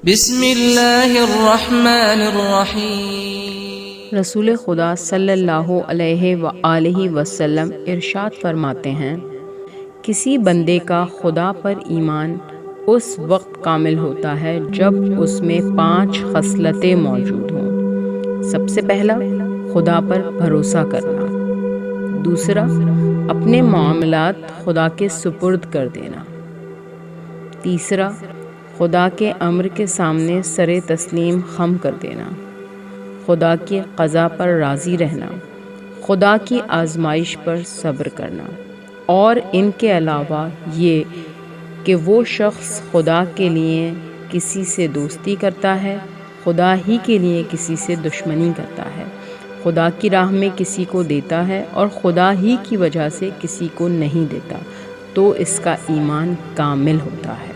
بسم اللہ الرحمن الرحیم۔ رسول خدا صلی اللہ علیہ وآلہ وسلم ارشاد فرماتے ہیں، کسی بندے کا خدا پر ایمان اس وقت کامل ہوتا ہے جب اس میں 5 خصلتیں موجود ہوں۔ سب سے پہلا، خدا پر بھروسہ کرنا۔ دوسرا، اپنے معاملات خدا کے سپرد کر دینا۔ تیسرا، خدا کے امر کے سامنے سر تسلیم خم کر دینا۔ خدا کی قضا پر راضی رہنا۔ خدا کی آزمائش پر صبر کرنا۔ اور ان کے علاوہ یہ کہ وہ شخص خدا کے لیے کسی سے دوستی کرتا ہے، خدا ہی کے لیے کسی سے دشمنی کرتا ہے، خدا کی راہ میں کسی کو دیتا ہے اور خدا ہی کی وجہ سے کسی کو نہیں دیتا، تو اس کا ایمان کامل ہوتا ہے۔